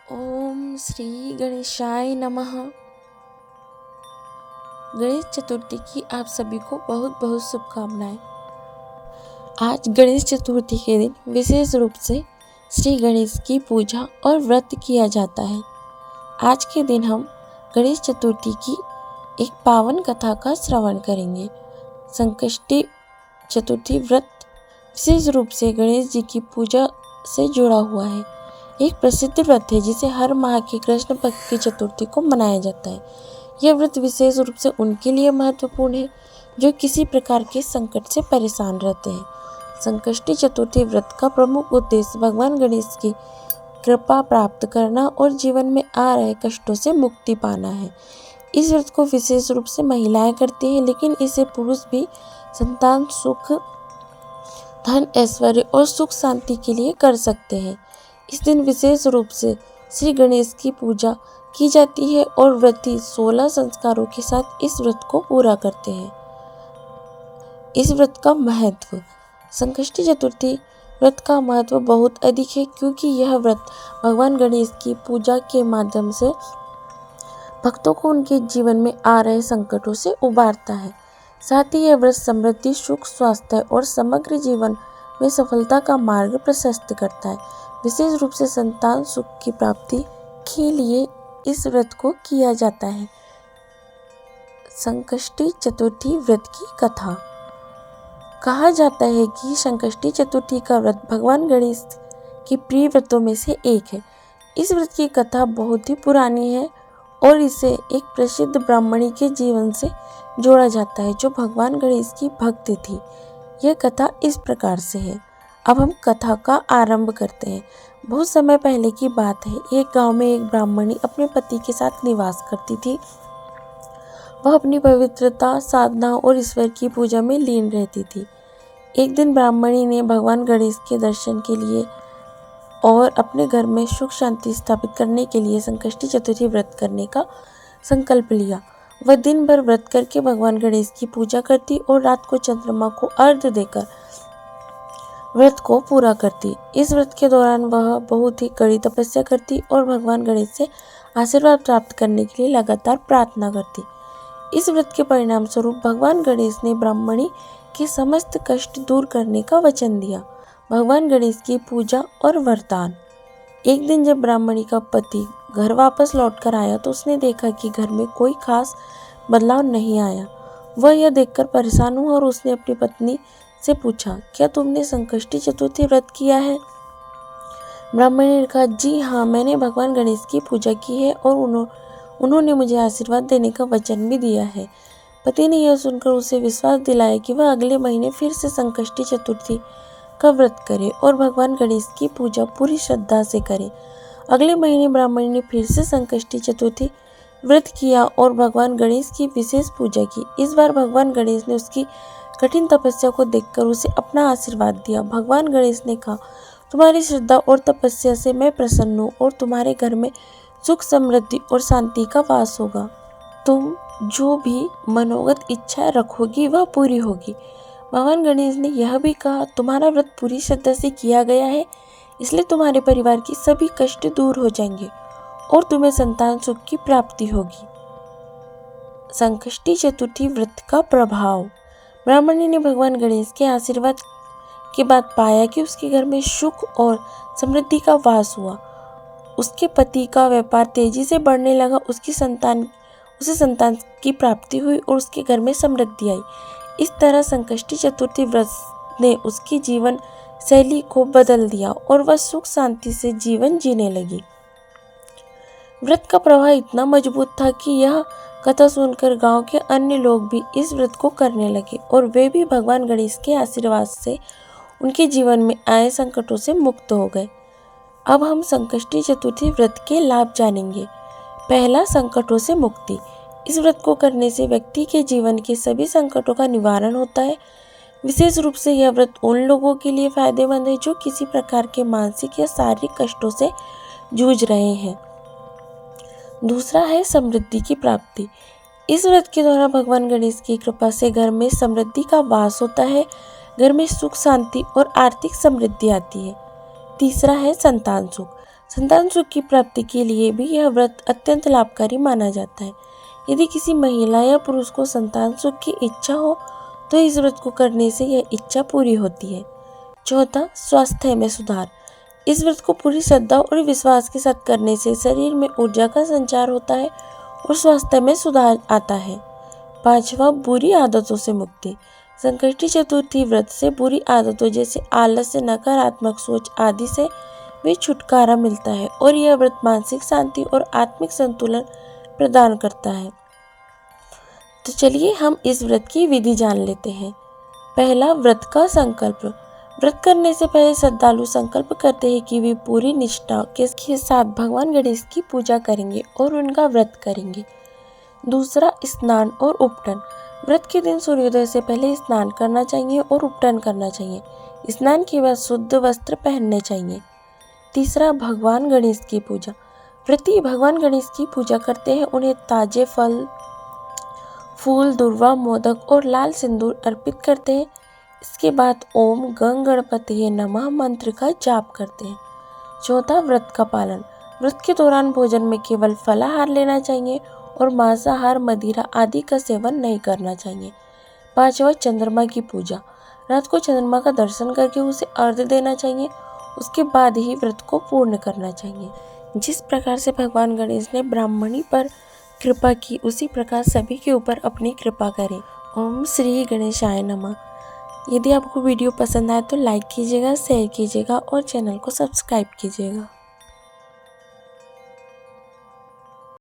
ओम श्री गणेशाय नमः। गणेश चतुर्थी की आप सभी को बहुत बहुत शुभकामनाएं। आज गणेश चतुर्थी के दिन विशेष रूप से श्री गणेश की पूजा और व्रत किया जाता है। आज के दिन हम गणेश चतुर्थी की एक पावन कथा का श्रवण करेंगे। संकष्टी चतुर्थी व्रत विशेष रूप से गणेश जी की पूजा से जुड़ा हुआ है। एक प्रसिद्ध व्रत है जिसे हर माह की कृष्ण पक्ष की चतुर्थी को मनाया जाता है। यह व्रत विशेष रूप से उनके लिए महत्वपूर्ण है जो किसी प्रकार के संकट से परेशान रहते हैं। संकष्टी चतुर्थी व्रत का प्रमुख उद्देश्य भगवान गणेश की कृपा प्राप्त करना और जीवन में आ रहे कष्टों से मुक्ति पाना है। इस व्रत को विशेष रूप से महिलाएं करती हैं, लेकिन इसे पुरुष भी संतान सुख, धन, ऐश्वर्य और सुख शांति के लिए कर सकते हैं। इस दिन विशेष रूप से श्री गणेश की पूजा की जाती है और व्रती 16 संस्कारों के साथ इस व्रत को पूरा करते हैं। इस व्रत का महत्व। संकष्टी चतुर्थी व्रत का महत्व बहुत अधिक है क्योंकि यह व्रत भगवान गणेश की पूजा के माध्यम से भक्तों को उनके जीवन में आ रहे संकटों से उबारता है। साथ ही यह व्रत समृद्धि, सुख, स्वास्थ्य और समग्र जीवन में सफलता का मार्ग प्रशस्त करता है। विशेष रूप से संतान सुख की प्राप्ति के लिए इस व्रत को किया जाता है। संकष्टी चतुर्थी व्रत की कथा। कहा जाता है कि संकष्टी चतुर्थी का व्रत भगवान गणेश के प्रिय व्रतों में से एक है। इस व्रत की कथा बहुत ही पुरानी है और इसे एक प्रसिद्ध ब्राह्मणी के जीवन से जोड़ा जाता है जो भगवान गणेश की भक्त थी। यह कथा इस प्रकार से है। अब हम कथा का आरंभ करते हैं। बहुत समय पहले की बात है। एक गांव में एक ब्राह्मणी अपने पति के साथ निवास करती थी। वह अपनी पवित्रता, साधना और ईश्वर की पूजा में लीन रहती थी। एक दिन ब्राह्मणी ने भगवान गणेश के दर्शन के लिए और अपने घर में सुख शांति स्थापित करने के लिए संकष्टी चतुर्थी व्रत करने का संकल्प लिया। वह दिन भर व्रत करके भगवान गणेश की पूजा करती और रात को चंद्रमा को अर्घ्य देकर व्रत को पूरा करती। इस व्रत के दौरान वह बहुत ही कड़ी तपस्या करती और भगवान गणेश से आशीर्वाद प्राप्त करने के लिए लगातार प्रार्थना करती। इस व्रत के परिणाम स्वरूप भगवान गणेश ने ब्राह्मणी के समस्त कष्ट दूर करने का वचन दिया। भगवान गणेश की पूजा और वरदान। एक दिन जब ब्राह्मणी का पति घर वापस लौटकर आया तो उसने देखा कि घर में कोई खास बदलाव नहीं आया। वह यह देखकर परेशान हुआ और उसने अपनी पत्नी से पूछा, क्या तुमने संकष्टी चतुर्थी व्रत किया है? ब्राह्मणी ने कहा, जी हाँ, मैंने भगवान गणेश की पूजा की है और उन्होंने मुझे आशीर्वाद देने का वचन भी दिया है। पति ने यह सुनकर उसे विश्वास दिलाया कि वह अगले महीने फिर से संकष्टी चतुर्थी का व्रत करे और भगवान गणेश की पूजा पूरी श्रद्धा से करे। अगले महीने ब्राह्मणी ने फिर से संकष्टी चतुर्थी व्रत किया और भगवान गणेश की विशेष पूजा की। इस बार भगवान गणेश ने उसकी कठिन तपस्या को देखकर उसे अपना आशीर्वाद दिया। भगवान गणेश ने कहा, तुम्हारी श्रद्धा और तपस्या से मैं प्रसन्न हूँ और तुम्हारे घर में सुख, समृद्धि और शांति का वास होगा। तुम जो भी मनोगत इच्छा रखोगी वह पूरी होगी। भगवान गणेश ने यह भी कहा, तुम्हारा व्रत पूरी श्रद्धा से किया गया है, इसलिए तुम्हारे परिवार की सभी कष्ट दूर हो जाएंगे और तुम्हें संतान सुख की प्राप्ति होगी। संकष्टी चतुर्थी व्रत का प्रभाव। ब्राह्मणी ने भगवान गणेश के आशीर्वाद के बाद पाया कि उसके घर में सुख और समृद्धि का वास हुआ। उसके पति का व्यापार तेजी से बढ़ने लगा। उसे संतान की प्राप्ति हुई और उसके घर में समृद्धि आई। इस तरह संकष्टी चतुर्थी व्रत ने उसकी जीवन शैली को बदल दिया और वह सुख शांति से जीवन जीने लगी। व्रत का प्रभाव इतना मजबूत था कि यह कथा सुनकर गांव के अन्य लोग भी इस व्रत को करने लगे और वे भी भगवान गणेश के आशीर्वाद से उनके जीवन में आए संकटों से मुक्त हो गए। अब हम संकष्टी चतुर्थी व्रत के लाभ जानेंगे। पहला, संकटों से मुक्ति। इस व्रत को करने से व्यक्ति के जीवन के सभी संकटों का निवारण होता है। विशेष रूप से यह व्रत उन लोगों के लिए फायदेमंद है जो किसी प्रकार के मानसिक या शारीरिक कष्टों से जूझ रहे हैं। दूसरा है समृद्धि की प्राप्ति। इस व्रत के द्वारा भगवान गणेश की कृपा से घर में समृद्धि का वास होता है। घर में सुख, शांति और आर्थिक समृद्धि आती है। तीसरा है संतान सुख। संतान सुख की प्राप्ति के लिए भी यह व्रत अत्यंत लाभकारी माना जाता है। यदि किसी महिला या पुरुष को संतान सुख की इच्छा हो तो इस व्रत को करने से यह इच्छा पूरी होती है। चौथा, स्वास्थ्य में सुधार। इस व्रत को पूरी श्रद्धा और विश्वास के साथ करने से शरीर में ऊर्जा का संचार होता है और स्वास्थ्य में सुधार आता है। पांचवा, बुरी आदतों से मुक्ति। संकष्टी चतुर्थी व्रत से बुरी आदतों जैसे आलस्य, नकारात्मक सोच आदि से भी छुटकारा मिलता है और यह व्रत मानसिक शांति और आत्मिक संतुलन प्रदान करता है। तो चलिए हम इस व्रत की विधि जान लेते हैं। पहला, व्रत का संकल्प। व्रत करने से पहले श्रद्धालु संकल्प करते हैं कि वे पूरी निष्ठा के साथ भगवान गणेश की पूजा करेंगे और उनका व्रत करेंगे। दूसरा, स्नान और उपटन। व्रत के दिन सूर्योदय से पहले स्नान करना चाहिए और उपटन करना चाहिए। स्नान के बाद शुद्ध वस्त्र पहनने चाहिए। तीसरा, भगवान गणेश की पूजा। व्रती भगवान गणेश की पूजा करते हैं। उन्हें ताजे फल, फूल, दुर्वा, मोदक और लाल सिंदूर अर्पित करते हैं। इसके बाद ओम गं गणपतये नमः मंत्र का जाप करते हैं। चौथा, व्रत का पालन। व्रत के दौरान भोजन में केवल फलाहार लेना चाहिए और मांसाहार, मदिरा आदि का सेवन नहीं करना चाहिए। पांचवा, चंद्रमा की पूजा। रात को चंद्रमा का दर्शन करके उसे अर्घ्य देना चाहिए। उसके बाद ही व्रत को पूर्ण करना चाहिए। जिस प्रकार से भगवान गणेश ने ब्राह्मणी पर कृपा की, उसी प्रकार सभी के ऊपर अपनी कृपा करें। ओम श्री गणेशाय नमः। यदि आपको वीडियो पसंद आए तो लाइक कीजिएगा, शेयर कीजिएगा और चैनल को सब्सक्राइब कीजिएगा।